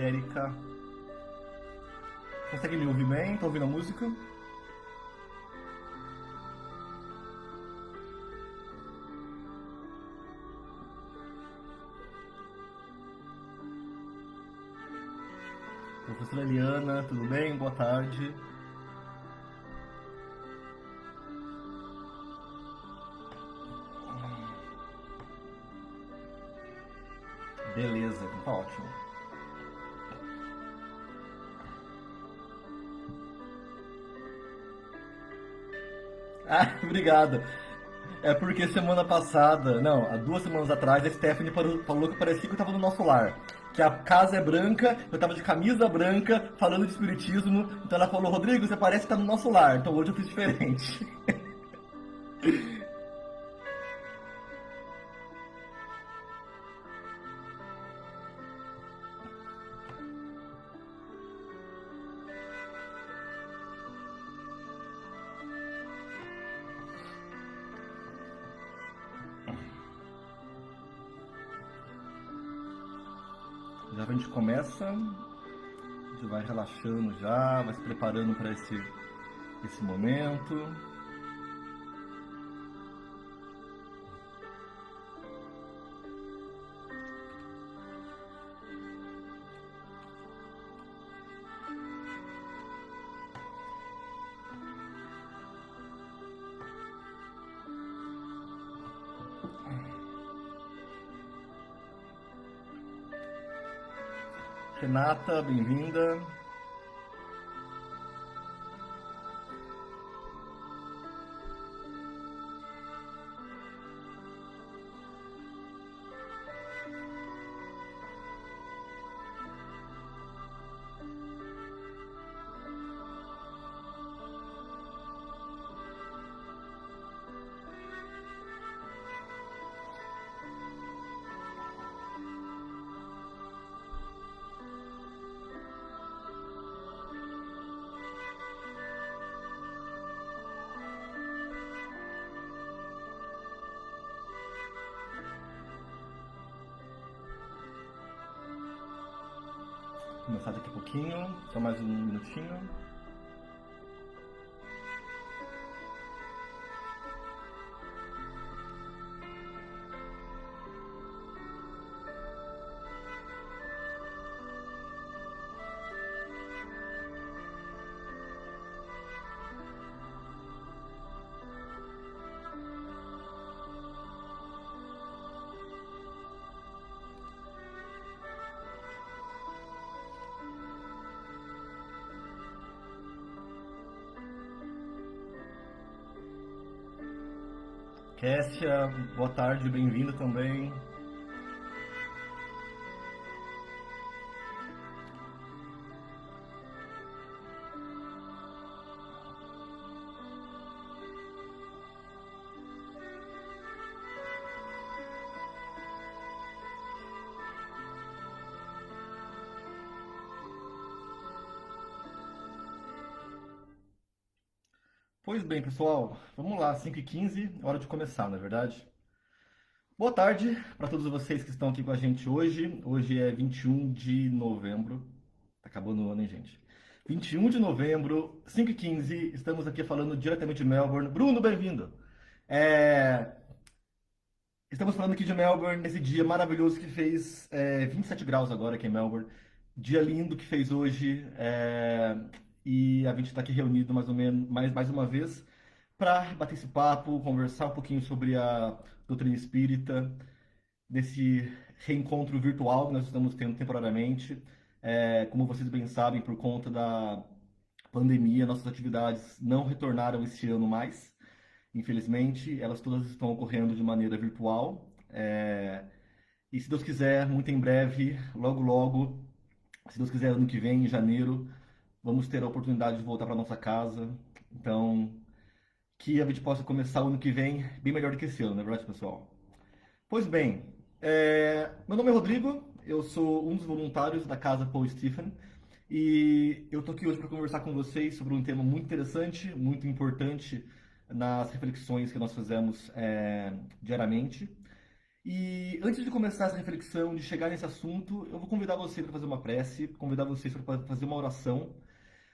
Érica. Consegue me ouvir bem? Tá ouvindo a música? Professora Eliana, tudo bem? Boa tarde. Beleza, tá ótimo. Ah, obrigado. É porque semana passada, não, há 2 semanas atrás, a Stephanie falou que parecia que eu tava no nosso lar. Que a casa é branca, eu tava de camisa branca, falando de espiritismo. Então ela falou, Rodrigo, você parece que tá no nosso lar. Então hoje eu fiz diferente. Já a gente começa, a gente vai relaxando já, vai se preparando para esse momento. Renata, bem-vinda. Vou começar daqui a pouquinho, só mais um minutinho. Kessia, boa tarde, bem-vinda também. Pois bem, pessoal, vamos lá, 5h15, hora de começar, não é verdade? Boa tarde para todos vocês que estão aqui com a gente hoje. Hoje é 21 de novembro. Tá acabando o ano, hein, gente? 21 de novembro, 5h15, estamos aqui falando diretamente de Melbourne. Bruno, bem-vindo! É, Estamos falando aqui de Melbourne, nesse dia maravilhoso que fez 27 graus agora aqui em Melbourne. Dia lindo que fez hoje. E a gente está aqui reunido mais ou menos, mais uma vez para bater esse papo, conversar um pouquinho sobre a doutrina espírita, desse reencontro virtual que nós estamos tendo temporariamente. Como vocês bem sabem, por conta da pandemia, nossas atividades não retornaram esse ano mais. Infelizmente, elas todas estão ocorrendo de maneira virtual. E se Deus quiser, muito em breve, logo logo, se Deus quiser, ano que vem, em janeiro, vamos ter a oportunidade de voltar para nossa casa. Então, que a gente possa começar o ano que vem bem melhor do que esse ano, não é verdade, pessoal? Pois bem, meu nome é Rodrigo, eu sou um dos voluntários da Casa Paul Stephen e eu estou aqui hoje para conversar com vocês sobre um tema muito interessante, muito importante nas reflexões que nós fazemos diariamente, E antes de começar essa reflexão, de chegar nesse assunto, eu vou convidar você para fazer uma prece, convidar vocês para fazer uma oração,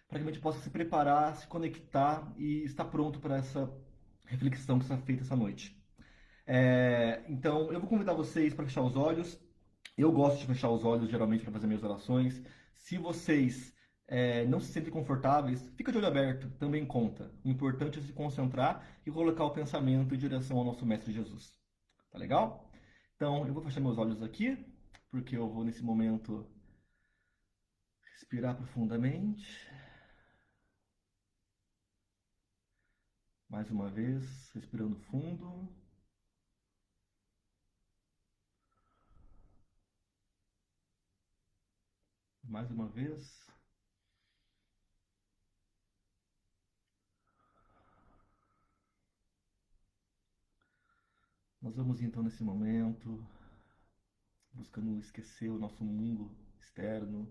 para que a gente possa se preparar, se conectar e estar pronto para essa reflexão que será feita essa noite. Então, eu vou convidar vocês para fechar os olhos. Eu gosto de fechar os olhos geralmente para fazer minhas orações. Se vocês não se sentem confortáveis, fica de olho aberto, também conta. O importante é se concentrar e colocar o pensamento em direção ao nosso Mestre Jesus. Tá legal? Então, eu vou fechar meus olhos aqui, porque eu vou nesse momento respirar profundamente. Mais uma vez, respirando fundo. Mais uma vez. Nós vamos então nesse momento buscando esquecer o nosso mundo externo,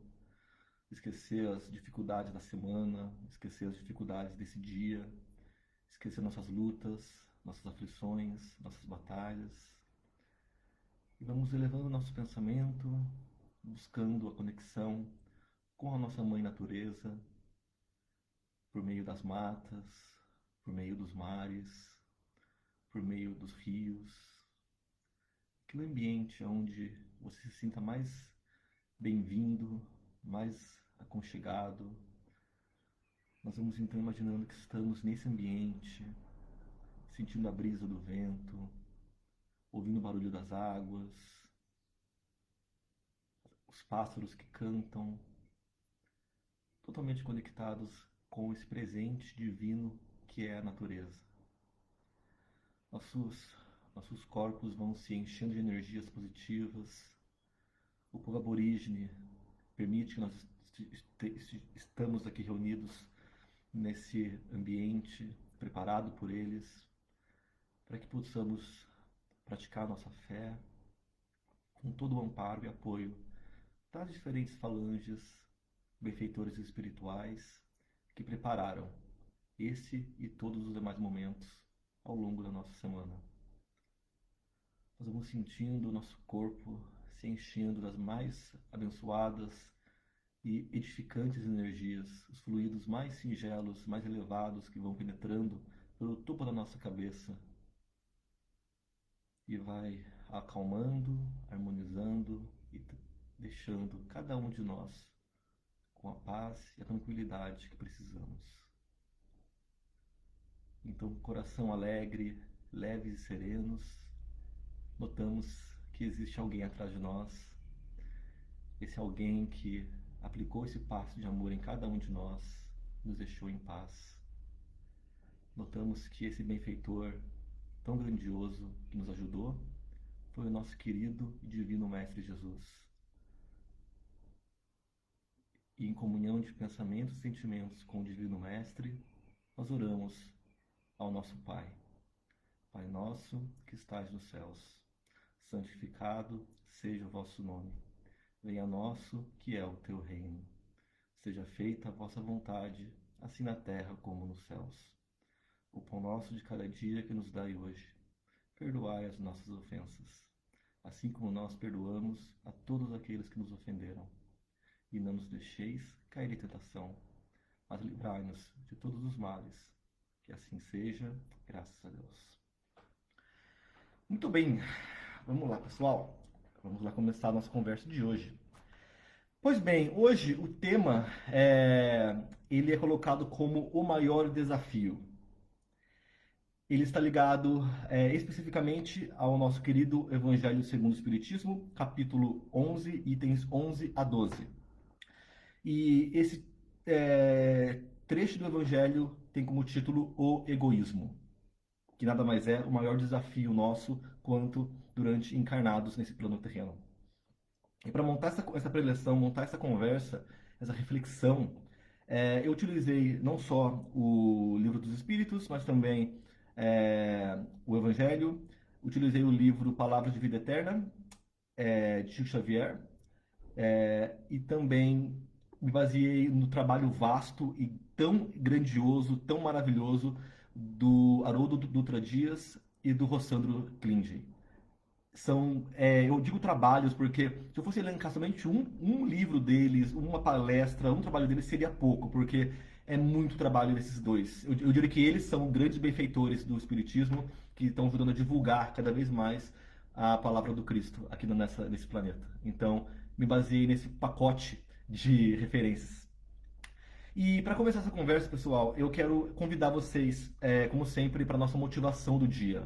esquecer as dificuldades da semana, esquecer as dificuldades desse dia, esquecer nossas lutas, nossas aflições, nossas batalhas. E vamos elevando nosso pensamento, buscando a conexão com a nossa mãe natureza, por meio das matas, por meio dos mares, por meio dos rios, aquele ambiente onde você se sinta mais bem-vindo, mais aconchegado. Nós vamos então imaginando que estamos nesse ambiente, sentindo a brisa do vento, ouvindo o barulho das águas, os pássaros que cantam, totalmente conectados com esse presente divino que é a natureza. Nossos corpos vão se enchendo de energias positivas. O povo aborígene permite que nós estamos aqui reunidos nesse ambiente preparado por eles, para que possamos praticar nossa fé com todo o amparo e apoio das diferentes falanges, benfeitores espirituais que prepararam esse e todos os demais momentos ao longo da nossa semana. Nós vamos sentindo o nosso corpo se enchendo das mais abençoadas e edificantes energias, os fluidos mais singelos, mais elevados que vão penetrando pelo topo da nossa cabeça e vai acalmando, harmonizando e deixando cada um de nós com a paz e a tranquilidade que precisamos. Então, coração alegre, leves e serenos, notamos que existe alguém atrás de nós, esse alguém que aplicou esse passo de amor em cada um de nós, nos deixou em paz. Notamos que esse benfeitor tão grandioso que nos ajudou foi o nosso querido e divino Mestre Jesus. E em comunhão de pensamentos e sentimentos com o Divino Mestre, nós oramos ao nosso Pai. Pai nosso que estais nos céus, santificado seja o vosso nome. Venha a nosso que é o teu reino. Seja feita a vossa vontade, assim na terra como nos céus. O pão nosso de cada dia que nos dai hoje. Perdoai as nossas ofensas, assim como nós perdoamos a todos aqueles que nos ofenderam. E não nos deixeis cair em tentação, mas livrai-nos de todos os males. Que assim seja, graças a Deus. Muito bem, vamos lá, pessoal. Vamos lá começar a nossa conversa de hoje. Pois bem, hoje o tema ele é colocado como o maior desafio. Ele está ligado especificamente ao nosso querido Evangelho segundo o Espiritismo, capítulo 11, itens 11 a 12. E esse trecho do Evangelho tem como título O Egoísmo, que nada mais é o maior desafio nosso quanto durante encarnados nesse plano terreno. E para montar essa preleção, montar essa conversa, essa reflexão, eu utilizei não só o Livro dos Espíritos, mas também o Evangelho, utilizei o livro Palavras de Vida Eterna, de Chico Xavier, e também me baseei no trabalho vasto e tão grandioso, tão maravilhoso do Haroldo Dutra Dias e do Rossandro Klinge. eu digo trabalhos porque se eu fosse elencar somente um livro deles, uma palestra, um trabalho deles seria pouco, porque é muito trabalho desses dois. Eu diria que eles são grandes benfeitores do Espiritismo que estão ajudando a divulgar cada vez mais a palavra do Cristo aqui nesse planeta. Então, me baseei nesse pacote de referências. E para começar essa conversa, pessoal, eu quero convidar vocês, como sempre, para a nossa motivação do dia.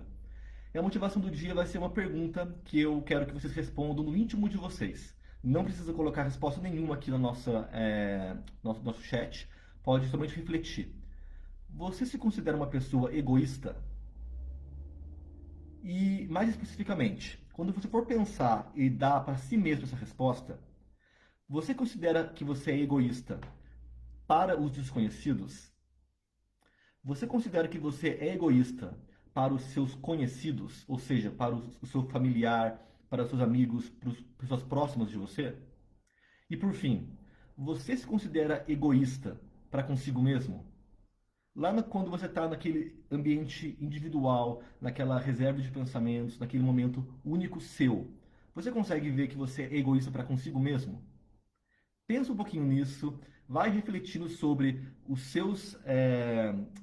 E a motivação do dia vai ser uma pergunta que eu quero que vocês respondam no íntimo de vocês. Não precisa colocar resposta nenhuma aqui nosso chat. Pode somente refletir. Você se considera uma pessoa egoísta? E, mais especificamente, quando você for pensar e dar para si mesmo essa resposta, você considera que você é egoísta para os desconhecidos? Você considera que você é egoísta para os seus conhecidos, ou seja, para o seu familiar, para os seus amigos, para as pessoas próximas de você? E por fim, você se considera egoísta para consigo mesmo? Quando você está naquele ambiente individual, naquela reserva de pensamentos, naquele momento único seu, você consegue ver que você é egoísta para consigo mesmo? Pensa um pouquinho nisso, vai refletindo sobre os seus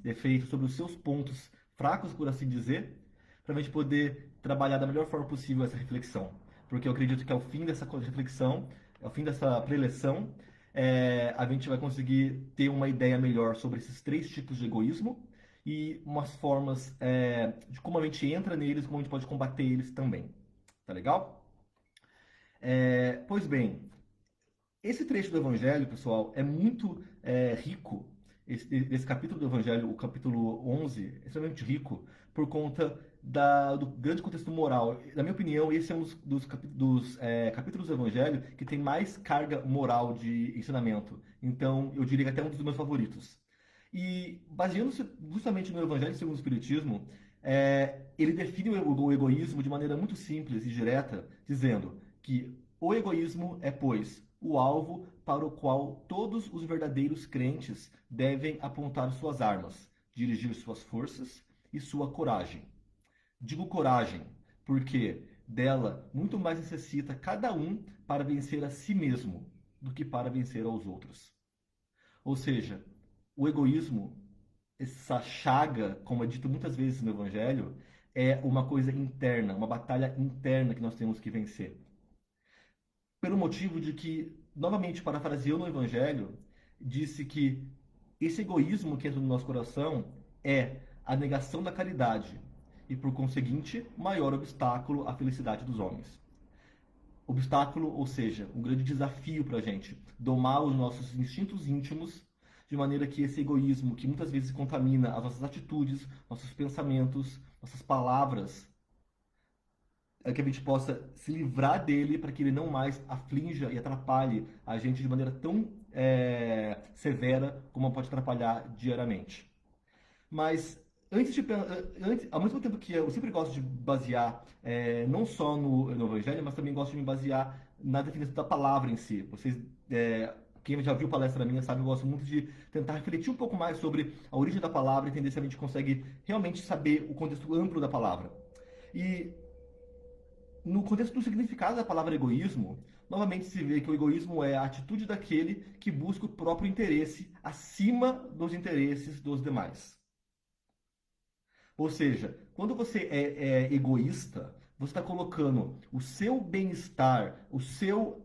defeitos, sobre os seus pontos fracos, por assim dizer, para a gente poder trabalhar da melhor forma possível essa reflexão. Porque eu acredito que ao fim dessa reflexão, ao fim dessa preleção, a gente vai conseguir ter uma ideia melhor sobre esses três tipos de egoísmo e umas formas de como a gente entra neles, como a gente pode combater eles também. Tá legal? Pois bem, esse trecho do Evangelho, pessoal, é muito rico. Esse capítulo do Evangelho, o capítulo 11, é extremamente rico por conta do grande contexto moral. Na minha opinião, esse é um dos capítulos do Evangelho que tem mais carga moral de ensinamento. Então, eu diria que até um dos meus favoritos. E, baseando-se justamente no Evangelho segundo o Espiritismo, ele define o egoísmo de maneira muito simples e direta, dizendo que o egoísmo é, pois, o alvo para o qual todos os verdadeiros crentes devem apontar suas armas, dirigir suas forças e sua coragem. Digo coragem, porque dela muito mais necessita cada um para vencer a si mesmo do que para vencer aos outros. Ou seja, o egoísmo, essa chaga, como é dito muitas vezes no Evangelho, é uma coisa interna, uma batalha interna que nós temos que vencer. Pelo motivo de que, novamente parafraseando o Evangelho, disse que esse egoísmo que entra no nosso coração é a negação da caridade e, por conseguinte, maior obstáculo à felicidade dos homens. Obstáculo, ou seja, um grande desafio para a gente, domar os nossos instintos íntimos, de maneira que esse egoísmo, que muitas vezes contamina as nossas atitudes, nossos pensamentos, nossas palavras, que a gente possa se livrar dele para que ele não mais aflinja e atrapalhe a gente de maneira tão severa como pode atrapalhar diariamente. Mas ao mesmo tempo que eu sempre gosto de basear não só no Evangelho, mas também gosto de me basear na definição da palavra em si. Quem já viu palestra minha sabe, eu gosto muito de tentar refletir um pouco mais sobre a origem da palavra, entender se a gente consegue realmente saber o contexto amplo da palavra. E no contexto do significado da palavra egoísmo, novamente se vê que o egoísmo é a atitude daquele que busca o próprio interesse acima dos interesses dos demais. Ou seja, quando você é egoísta, você está colocando o seu bem-estar, o seu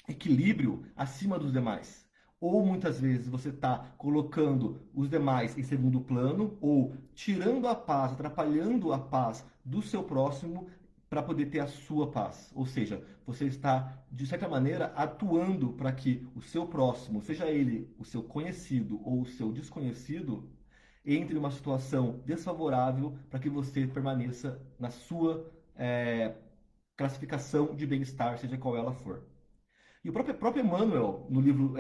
equilíbrio acima dos demais. Ou muitas vezes você está colocando os demais em segundo plano, ou tirando a paz, atrapalhando a paz do seu próximo para poder ter a sua paz. Ou seja, você está, de certa maneira, atuando para que o seu próximo, seja ele o seu conhecido ou o seu desconhecido, entre em uma situação desfavorável para que você permaneça na sua classificação de bem-estar, seja qual ela for. E o próprio Emmanuel, no livro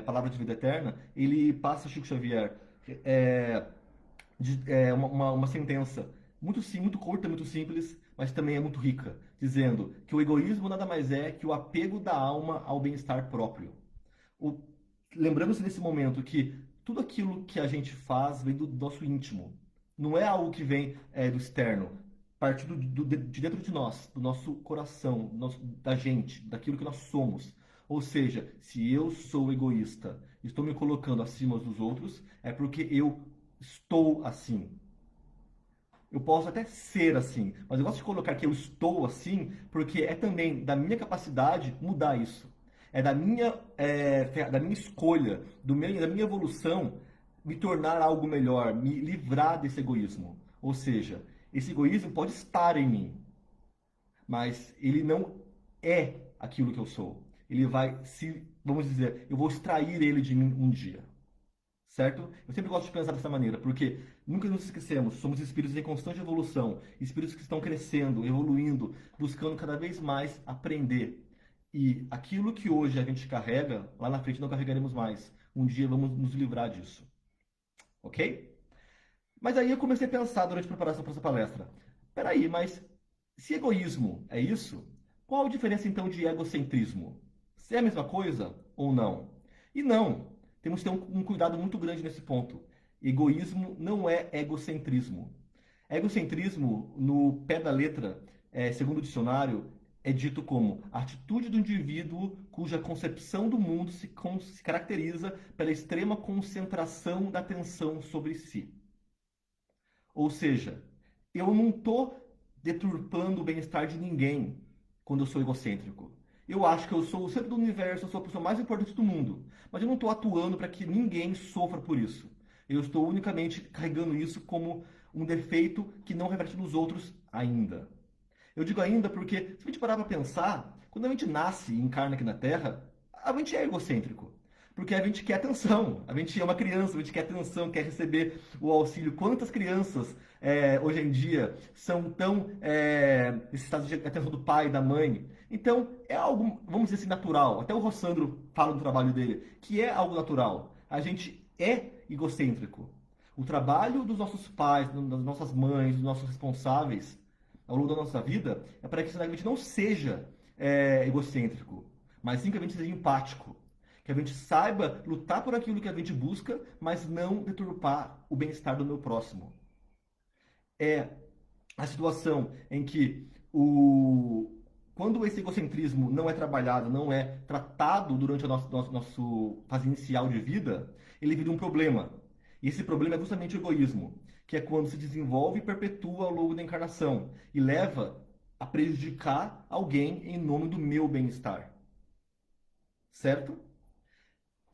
Palavra de Vida Eterna, ele passa Chico Xavier é, uma sentença muito curta, muito simples, mas também é muito rica, dizendo que o egoísmo nada mais é que o apego da alma ao bem-estar próprio. O, Lembrando-se nesse momento que tudo aquilo que a gente faz vem do nosso íntimo. Não é algo que vem do externo. parte de dentro de nós, do nosso coração, da gente, daquilo que nós somos. Ou seja, se eu sou egoísta, estou me colocando acima dos outros, é porque eu estou assim. Eu posso até ser assim, mas eu gosto de colocar que eu estou assim, porque é também da minha capacidade mudar isso. É da minha escolha, da minha evolução, me tornar algo melhor, me livrar desse egoísmo. Ou seja, esse egoísmo pode estar em mim, mas ele não é aquilo que eu sou. Ele vai se, vamos dizer, eu vou extrair ele de mim um dia. Certo? Eu sempre gosto de pensar dessa maneira, porque nunca nos esquecemos, somos espíritos em constante evolução, espíritos que estão crescendo, evoluindo, buscando cada vez mais aprender. E aquilo que hoje a gente carrega, lá na frente não carregaremos mais. Um dia vamos nos livrar disso. Ok? Mas aí eu comecei a pensar durante a preparação para essa palestra. Peraí, mas se egoísmo é isso, qual a diferença então de egocentrismo? Se é a mesma coisa ou não? E não, temos que ter um cuidado muito grande nesse ponto. Egoísmo não é egocentrismo. Egocentrismo, no pé da letra, segundo o dicionário, é dito como a atitude do indivíduo cuja concepção do mundo se caracteriza pela extrema concentração da atenção sobre si. Ou seja, eu não estou deturpando o bem-estar de ninguém quando eu sou egocêntrico. Eu acho que eu sou o centro do universo, eu sou a pessoa mais importante do mundo. Mas eu não estou atuando para que ninguém sofra por isso. Eu estou unicamente carregando isso como um defeito que não reflete nos outros ainda. Eu digo ainda porque, se a gente parar para pensar, quando a gente nasce e encarna aqui na Terra, a gente é egocêntrico. Porque a gente quer atenção, a gente é uma criança, a gente quer atenção, quer receber o auxílio. Quantas crianças hoje em dia são tão necessitadas de atenção do pai, da mãe? Então, é algo, vamos dizer assim, natural. Até o Rossandro fala no trabalho dele, que é algo natural. A gente é egocêntrico. O trabalho dos nossos pais, das nossas mães, dos nossos responsáveis, ao longo da nossa vida, é para que a gente não seja egocêntrico, mas sim que a gente seja empático. Que a gente saiba lutar por aquilo que a gente busca, mas não deturpar o bem-estar do meu próximo. É a situação em que quando esse egocentrismo não é trabalhado, não é tratado durante a nosso fase inicial de vida, ele vira um problema. E esse problema é justamente o egoísmo, que é quando se desenvolve e perpetua ao longo da encarnação e leva a prejudicar alguém em nome do meu bem-estar. Certo?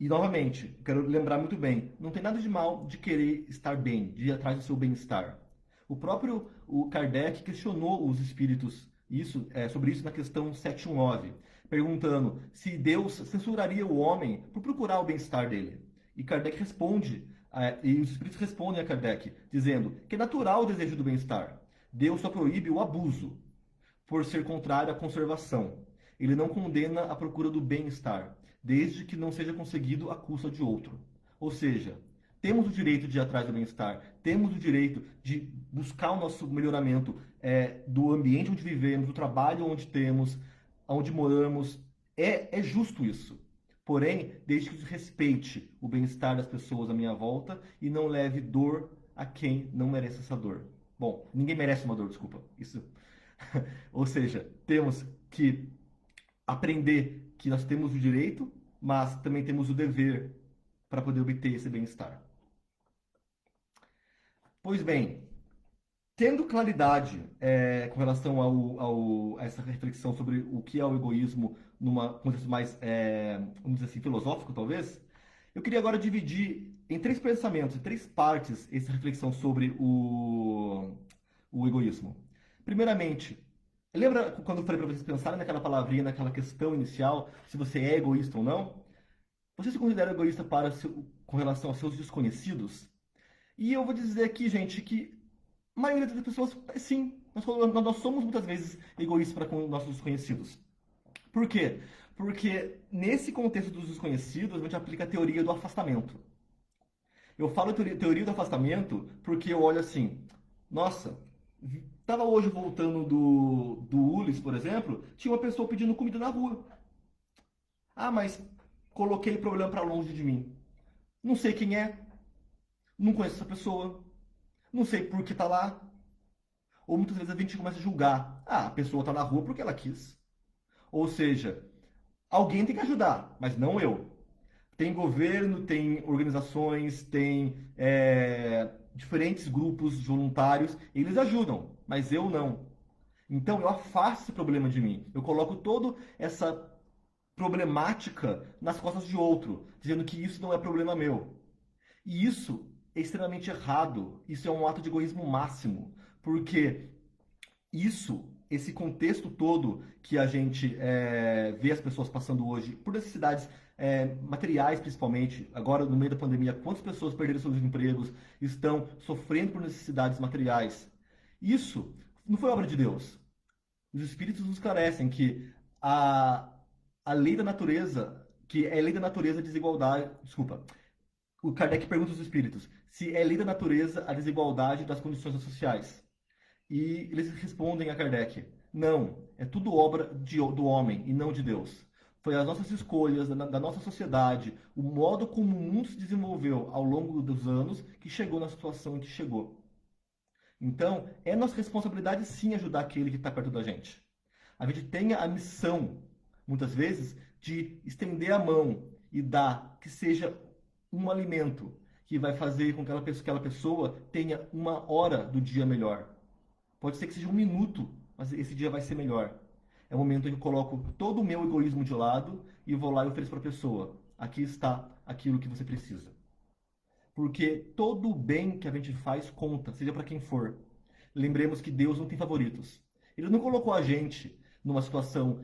E novamente, quero lembrar muito bem, não tem nada de mal de querer estar bem, de ir atrás do seu bem-estar. O Kardec questionou os espíritos sobre isso na questão 719, perguntando se Deus censuraria o homem por procurar o bem-estar dele. E Kardec responde, e os espíritos respondem a Kardec, dizendo que é natural o desejo do bem-estar. Deus só proíbe o abuso, por ser contrário à conservação. Ele não condena a procura do bem-estar, desde que não seja conseguido à custa de outro. Ou seja, temos o direito de ir atrás do bem-estar, temos o direito de buscar o nosso melhoramento do ambiente onde vivemos, do trabalho onde temos, onde moramos. É justo isso. Porém, desde que respeite o bem-estar das pessoas à minha volta e não leve dor a quem não merece essa dor. Bom, ninguém merece uma dor, desculpa. Isso. Ou seja, temos que aprender que nós temos o direito, mas também temos o dever para poder obter esse bem-estar. Pois bem, tendo claridade com relação a essa reflexão sobre o que é o egoísmo numa contexto mais, vamos dizer assim, filosófico, talvez, eu queria agora dividir em três pensamentos, em três partes, essa reflexão sobre o egoísmo. Primeiramente, lembra quando eu falei para vocês pensarem naquela palavrinha, naquela questão inicial, se você é egoísta ou não? Você se considera egoísta com relação aos seus desconhecidos? E eu vou dizer aqui, gente, que a maioria das pessoas, sim, nós somos muitas vezes egoístas para com nossos desconhecidos. Por quê? Porque nesse contexto dos desconhecidos, a gente aplica a teoria do afastamento. Eu falo teoria do afastamento porque eu olho assim, nossa, tava hoje voltando do Ulis, por exemplo, tinha uma pessoa pedindo comida na rua. Ah, mas coloquei o problema para longe de mim. Não sei quem é, não conheço essa pessoa, não sei por que tá lá. Ou muitas vezes a gente começa a julgar. Ah, a pessoa está na rua porque ela quis. Ou seja, alguém tem que ajudar, mas não eu. Tem governo, tem organizações, tem diferentes grupos voluntários, eles ajudam, mas eu não. Então eu afasto esse problema de mim. Eu coloco toda essa problemática nas costas de outro, dizendo que isso não é problema meu. E isso é extremamente errado. Isso é um ato de egoísmo máximo, porque esse contexto todo que a gente vê as pessoas passando hoje, por necessidades materiais principalmente, agora no meio da pandemia, quantas pessoas perderam seus empregos, estão sofrendo por necessidades materiais. Isso não foi obra de Deus. Os espíritos nos esclarecem que a, a lei da natureza, que é lei da natureza a desigualdade, desculpa, o Kardec pergunta aos espíritos se é lei da natureza a desigualdade das condições sociais. E eles respondem a Kardec: não, é tudo obra do homem e não de Deus. Foi as nossas escolhas, da nossa sociedade, o modo como o mundo se desenvolveu ao longo dos anos que chegou na situação em que chegou. Então, é nossa responsabilidade sim ajudar aquele que está perto da gente. A gente tem a missão, muitas vezes, de estender a mão e dar que seja um alimento que vai fazer com que aquela pessoa tenha uma hora do dia melhor. Pode ser que seja um minuto, mas esse dia vai ser melhor. É o momento em que eu coloco todo o meu egoísmo de lado e vou lá e ofereço para a pessoa. Aqui está aquilo que você precisa. Porque todo o bem que a gente faz conta, seja para quem for. Lembremos que Deus não tem favoritos. Ele não colocou a gente numa situação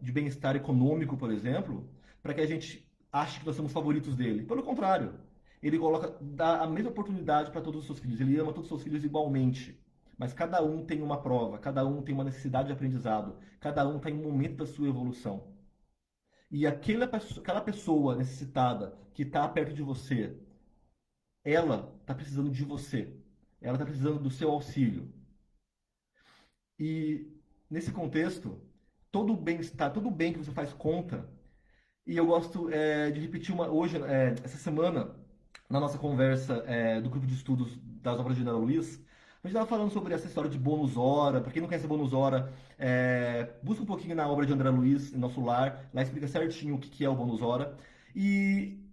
de bem-estar econômico, por exemplo, para que a gente ache que nós somos favoritos dele. Pelo contrário, ele dá a mesma oportunidade para todos os seus filhos. Ele ama todos os seus filhos igualmente. Mas cada um tem uma prova, cada um tem uma necessidade de aprendizado, cada um está em um momento da sua evolução. E aquela pessoa necessitada que está perto de você, ela está precisando de você. Ela está precisando do seu auxílio. E nesse contexto, todo o bem-estar, todo o bem que você faz conta. E eu gosto de repetir hoje, essa semana, na nossa conversa do grupo de estudos das obras de Ana Luiz, a gente estava falando sobre essa história de bônus hora. Para quem não conhece bônus hora, busca um pouquinho na obra de André Luiz, em Nosso Lar. Lá explica certinho o que é o bônus hora. E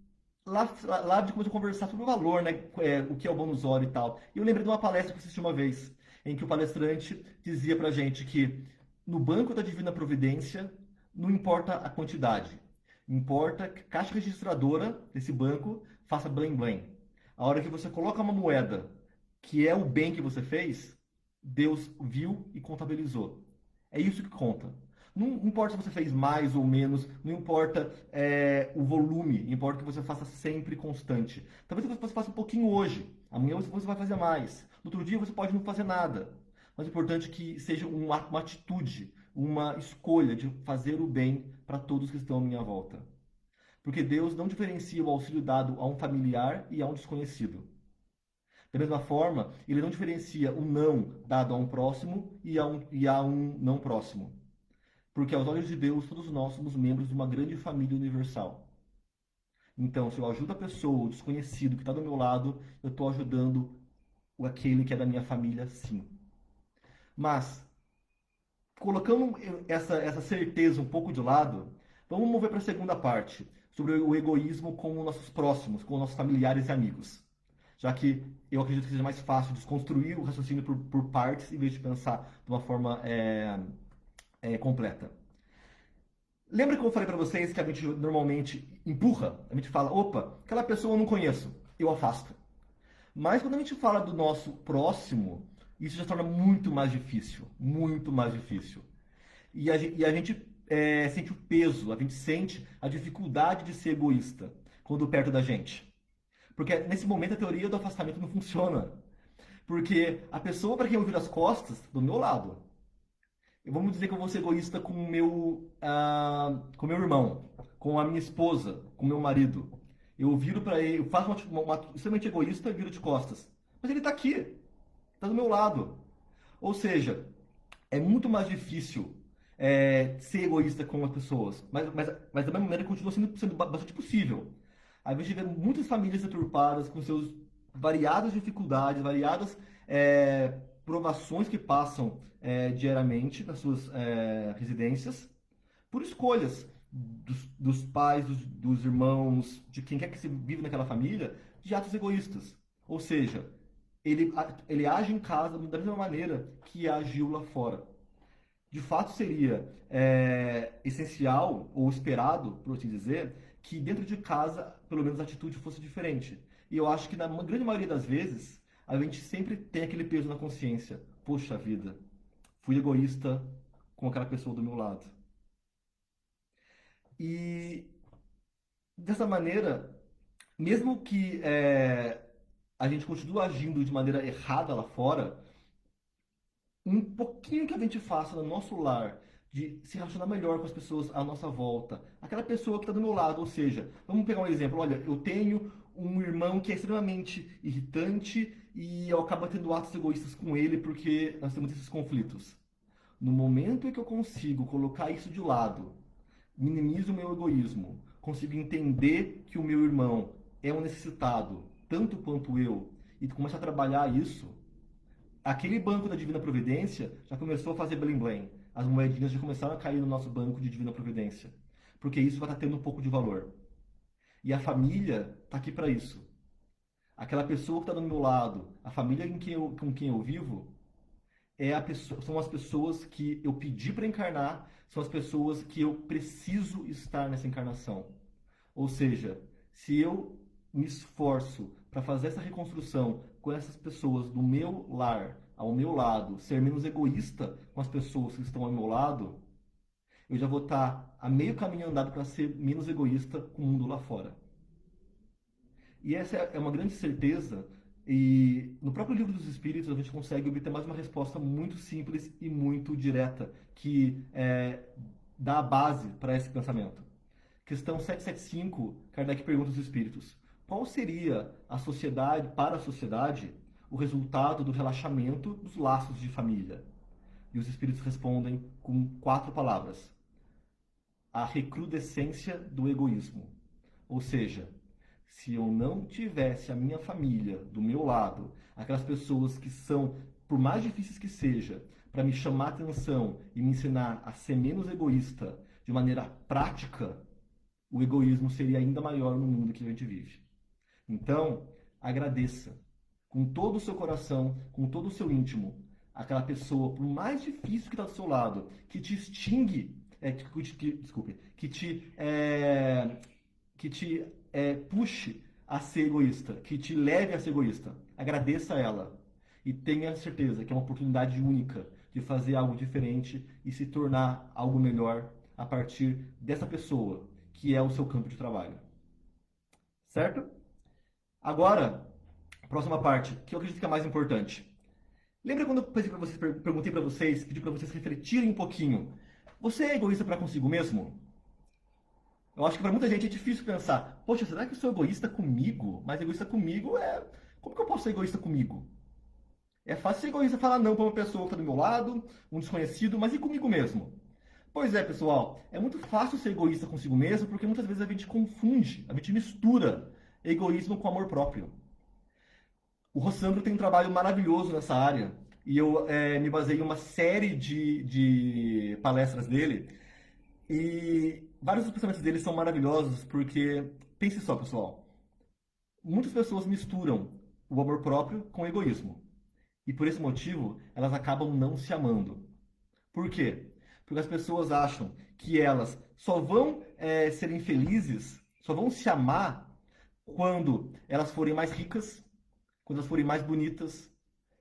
lá a gente começou a conversar sobre o valor, né? O que é o bônus hora e tal. E eu lembrei de uma palestra que eu assisti uma vez, em que o palestrante dizia pra gente que no banco da Divina Providência não importa a quantidade. Importa que a caixa registradora desse banco faça blém blém. A hora que você coloca uma moeda, que é o bem que você fez, Deus viu e contabilizou. É isso que conta. Não importa se você fez mais ou menos, não importa o volume, importa que você faça sempre constante. Talvez você faça um pouquinho hoje, amanhã você vai fazer mais, no outro dia você pode não fazer nada. Mas o importante é que seja uma atitude, uma escolha de fazer o bem para todos que estão à minha volta. Porque Deus não diferencia o auxílio dado a um familiar e a um desconhecido. Da mesma forma, ele não diferencia o não dado a um próximo e a um não próximo. Porque aos olhos de Deus, todos nós somos membros de uma grande família universal. Então, se eu ajudo a pessoa, o desconhecido que está do meu lado, eu estou ajudando aquele que é da minha família, sim. Mas, colocando essa certeza um pouco de lado, vamos mover para a segunda parte, sobre o egoísmo com os nossos próximos, com os nossos familiares e amigos. Já que eu acredito que seja mais fácil desconstruir o raciocínio por partes, em vez de pensar de uma forma completa. Lembra que eu falei para vocês que a gente normalmente empurra? A gente fala, opa, aquela pessoa eu não conheço, eu afasto. Mas quando a gente fala do nosso próximo, isso já se torna muito mais difícil, muito mais difícil. E a gente sente o peso, a gente sente a dificuldade de ser egoísta quando perto da gente. Porque nesse momento a teoria do afastamento não funciona. Porque a pessoa para quem eu viro as costas, do meu lado, vamos dizer que eu vou ser egoísta com meu irmão, com a minha esposa, com meu marido. Eu viro para ele, eu faço uma extremamente egoísta e viro de costas. Mas ele está aqui, está do meu lado. Ou seja, é muito mais difícil ser egoísta com as pessoas. Mas da mesma maneira continua sendo bastante possível. Aí a gente vê muitas famílias deturpadas com seus variadas dificuldades, variadas provações que passam diariamente nas suas residências, por escolhas dos pais, dos irmãos, de quem quer que se vive naquela família, de atos egoístas. Ou seja, ele age em casa da mesma maneira que agiu lá fora. De fato, seria essencial ou esperado, por assim dizer, que dentro de casa, pelo menos a atitude fosse diferente. E eu acho que na grande maioria das vezes, a gente sempre tem aquele peso na consciência. Poxa vida, fui egoísta com aquela pessoa do meu lado. E dessa maneira, mesmo que a gente continue agindo de maneira errada lá fora, um pouquinho que a gente faça no nosso lar, de se relacionar melhor com as pessoas à nossa volta, aquela pessoa que está do meu lado, ou seja, vamos pegar um exemplo, olha, eu tenho um irmão que é extremamente irritante e eu acabo tendo atos egoístas com ele porque nós temos esses conflitos. No momento em que eu consigo colocar isso de lado, minimizo o meu egoísmo, consigo entender que o meu irmão é um necessitado, tanto quanto eu, e começo a trabalhar isso, aquele banco da Divina Providência já começou a fazer blim-blim. As moedinhas já começaram a cair no nosso banco de Divina Providência. Porque isso vai estar tendo um pouco de valor. E a família está aqui para isso. Aquela pessoa que está do meu lado, a família com quem eu vivo, são as pessoas que eu pedi para encarnar, são as pessoas que eu preciso estar nessa encarnação. Ou seja, se eu me esforço para fazer essa reconstrução com essas pessoas do meu lar, ao meu lado, ser menos egoísta com as pessoas que estão ao meu lado, eu já vou estar a meio caminho andado para ser menos egoísta com o mundo lá fora. E essa é uma grande certeza, e no próprio Livro dos Espíritos a gente consegue obter mais uma resposta muito simples e muito direta, que dá a base para esse pensamento. Questão 775, Kardec pergunta aos espíritos: qual seria a sociedade, para a sociedade, o resultado do relaxamento dos laços de família? E os espíritos respondem com 4 palavras: a recrudescência do egoísmo. Ou seja, se eu não tivesse a minha família do meu lado, aquelas pessoas que são, por mais difíceis que seja, para me chamar a atenção e me ensinar a ser menos egoísta de maneira prática, o egoísmo seria ainda maior no mundo que a gente vive. Então, agradeça com todo o seu coração, com todo o seu íntimo, aquela pessoa, por mais difícil que está do seu lado, que te extingue, desculpe, que te puxe a ser egoísta, que te leve a ser egoísta. Agradeça a ela e tenha certeza que é uma oportunidade única de fazer algo diferente e se tornar algo melhor a partir dessa pessoa, que é o seu campo de trabalho. Certo? Agora, próxima parte, que eu acredito que é a mais importante. Lembra quando eu perguntei para vocês, pedi para vocês refletirem um pouquinho? Você é egoísta para consigo mesmo? Eu acho que para muita gente é difícil pensar, poxa, será que eu sou egoísta comigo? Mas egoísta comigo é... Como que eu posso ser egoísta comigo? É fácil ser egoísta falar não para uma pessoa que está do meu lado, um desconhecido, mas e comigo mesmo? Pois é, pessoal, é muito fácil ser egoísta consigo mesmo, porque muitas vezes a gente confunde, a gente mistura egoísmo com amor próprio. O Rossandro tem um trabalho maravilhoso nessa área, e eu me baseei em uma série de palestras dele, e vários dos pensamentos dele são maravilhosos, porque, pense só, pessoal, muitas pessoas misturam o amor próprio com o egoísmo, e por esse motivo elas acabam não se amando. Por quê? Porque as pessoas acham que elas só vão serem felizes, só vão se amar quando elas forem mais ricas, quando elas forem mais bonitas,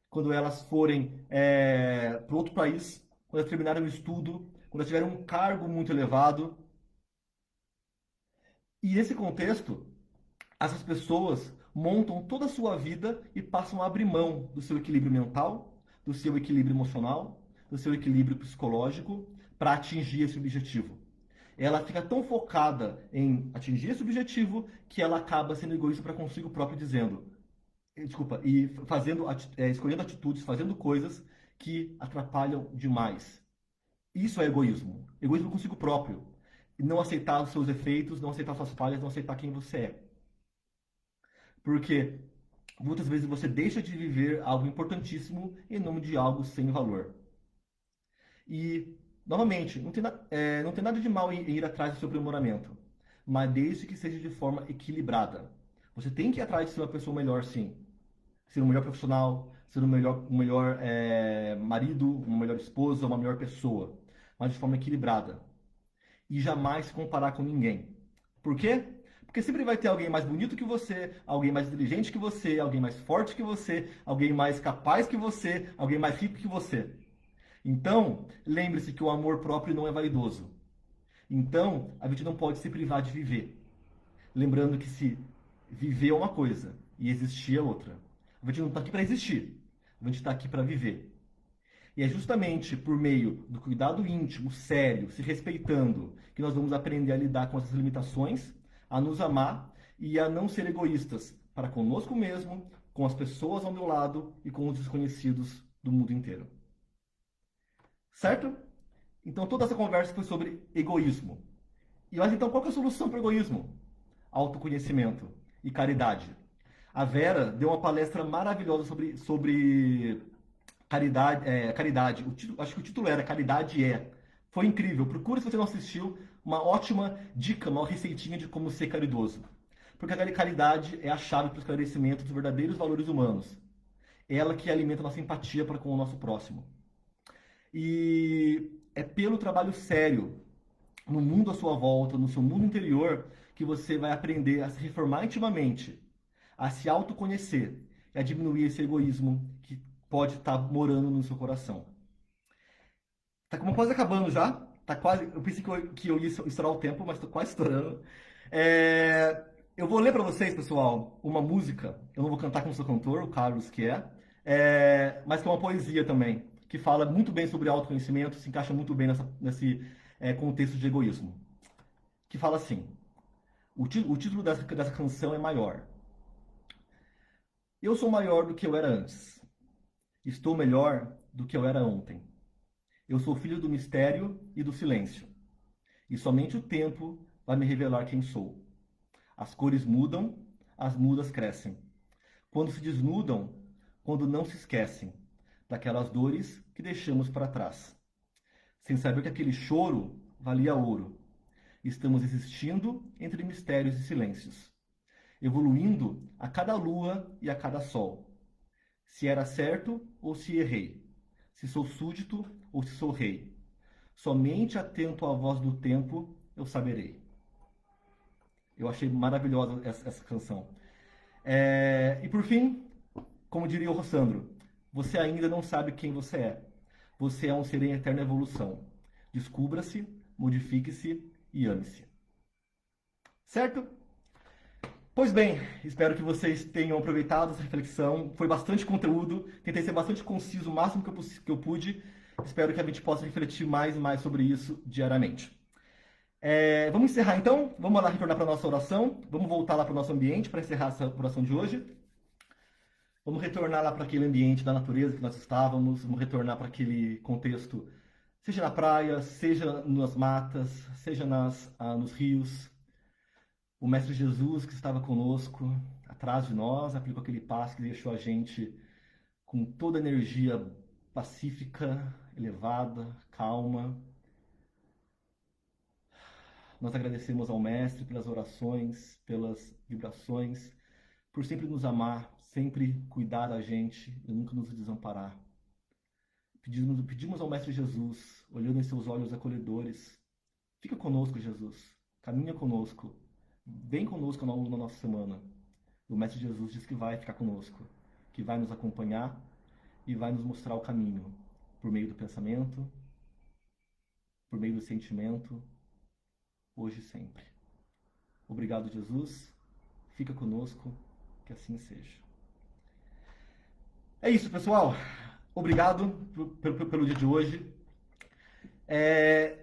quando elas forem para outro país, quando elas terminarem o estudo, quando elas tiverem um cargo muito elevado. E nesse contexto, essas pessoas montam toda a sua vida e passam a abrir mão do seu equilíbrio mental, do seu equilíbrio emocional, do seu equilíbrio psicológico para atingir esse objetivo. Ela fica tão focada em atingir esse objetivo que ela acaba sendo egoísta para consigo próprio, dizendo, desculpa, e escolhendo atitudes, fazendo coisas que atrapalham demais. Isso é egoísmo. Egoísmo consigo próprio. Não aceitar os seus efeitos, não aceitar suas falhas, não aceitar quem você é. Porque muitas vezes você deixa de viver algo importantíssimo em nome de algo sem valor. E, novamente, não tem nada de mal em ir atrás do seu aprimoramento, mas desde que seja de forma equilibrada. Você tem que ir atrás de ser uma pessoa melhor, sim. Ser um melhor profissional, ser um melhor marido, uma melhor esposa, uma melhor pessoa, mas de forma equilibrada. E jamais se comparar com ninguém. Por quê? Porque sempre vai ter alguém mais bonito que você, alguém mais inteligente que você, alguém mais forte que você, alguém mais capaz que você, alguém mais rico que você. Então, lembre-se que o amor próprio não é vaidoso. Então, a gente não pode se privar de viver. Lembrando que se viver é uma coisa e existir é outra. A gente não está aqui para existir, a gente está aqui para viver. E é justamente por meio do cuidado íntimo, sério, se respeitando, que nós vamos aprender a lidar com essas limitações, a nos amar e a não ser egoístas para conosco mesmo, com as pessoas ao meu lado e com os desconhecidos do mundo inteiro. Certo? Então toda essa conversa foi sobre egoísmo. Mas então qual que é a solução para o egoísmo? Autoconhecimento e caridade. A Vera deu uma palestra maravilhosa sobre caridade. Acho que o título era Caridade é. Foi incrível. Procura se você não assistiu. Uma ótima dica, uma receitinha de como ser caridoso. Porque a caridade é a chave para o esclarecimento dos verdadeiros valores humanos. Ela que alimenta a nossa empatia para com o nosso próximo. E é pelo trabalho sério no mundo à sua volta, no seu mundo interior, que você vai aprender a se reformar intimamente, a se autoconhecer e a diminuir esse egoísmo que pode estar morando no seu coração. Tá como quase acabando já. Tá quase. Eu pensei que eu ia estourar o tempo, mas tô quase estourando. Eu vou ler para vocês, pessoal, uma música. Eu não vou cantar como seu cantor, o Carlos que mas que é uma poesia também, que fala muito bem sobre autoconhecimento, se encaixa muito bem nesse contexto de egoísmo. Que fala assim: o título dessa canção é Maior. Eu sou maior do que eu era antes. Estou melhor do que eu era ontem. Eu sou filho do mistério e do silêncio. E somente o tempo vai me revelar quem sou. As cores mudam, as mudas crescem. Quando se desnudam, quando não se esquecem daquelas dores que deixamos para trás. Sem saber que aquele choro valia ouro. Estamos existindo entre mistérios e silêncios, evoluindo a cada lua e a cada sol. Se era certo ou se errei, se sou súdito ou se sou rei. Somente atento à voz do tempo eu saberei. Eu achei maravilhosa essa canção. E por fim, como diria o Rossandro, você ainda não sabe quem você é. Você é um ser em eterna evolução. Descubra-se, modifique-se e ame-se. Certo? Pois bem, espero que vocês tenham aproveitado essa reflexão. Foi bastante conteúdo, tentei ser bastante conciso o máximo que eu pude. Espero que a gente possa refletir mais e mais sobre isso diariamente. Vamos encerrar então? Vamos lá retornar para a nossa oração. Vamos voltar lá para o nosso ambiente para encerrar essa oração de hoje. Vamos retornar lá para aquele ambiente da natureza que nós estávamos. Vamos retornar para aquele contexto, seja na praia, seja nas matas, seja nos rios. O Mestre Jesus que estava conosco, atrás de nós, aplicou aquele passo que deixou a gente com toda a energia pacífica, elevada, calma. Nós agradecemos ao Mestre pelas orações, pelas vibrações, por sempre nos amar, sempre cuidar da gente e nunca nos desamparar. Pedimos ao Mestre Jesus, olhando em seus olhos acolhedores, fica conosco, Jesus, caminha conosco, vem conosco ao longo da nossa semana. O Mestre Jesus diz que vai ficar conosco, que vai nos acompanhar e vai nos mostrar o caminho, por meio do pensamento, por meio do sentimento, hoje e sempre. Obrigado, Jesus. Fica conosco, que assim seja. É isso, pessoal. Obrigado pelo dia de hoje.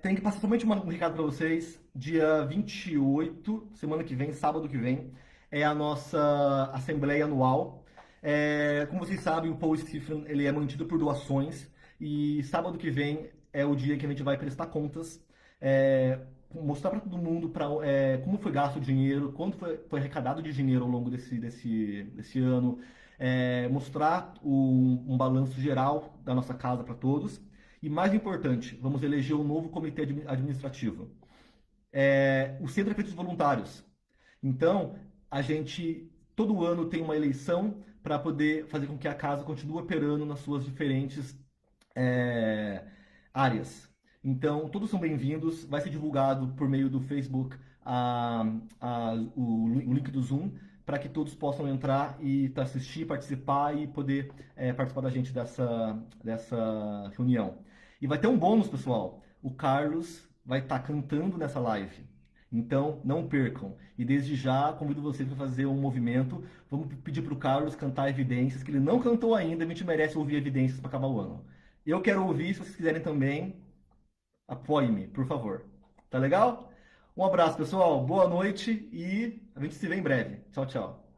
Tenho que passar somente um recado para vocês. Dia 28, semana que vem, sábado que vem, é a nossa assembleia anual. Como vocês sabem, o Paul Stephen ele é mantido por doações e sábado que vem é o dia que a gente vai prestar contas, mostrar para todo mundo como foi gasto o dinheiro, quanto foi arrecadado de dinheiro ao longo desse ano, mostrar um balanço geral da nossa casa para todos. E mais importante, vamos eleger um novo comitê administrativo. O centro é feito de voluntários. Então, a gente todo ano tem uma eleição para poder fazer com que a casa continue operando nas suas diferentes é, áreas. Então, todos são bem-vindos. Vai ser divulgado por meio do Facebook o link do Zoom para que todos possam entrar e assistir, participar e poder participar da gente dessa reunião. E vai ter um bônus, pessoal. O Carlos vai estar cantando nessa live. Então, não percam. E desde já, convido vocês para fazer um movimento. Vamos pedir para o Carlos cantar Evidências, que ele não cantou ainda. A gente merece ouvir Evidências para acabar o ano. Eu quero ouvir, se vocês quiserem também, apoie-me, por favor. Tá legal? Um abraço, pessoal. Boa noite e a gente se vê em breve. Tchau, tchau.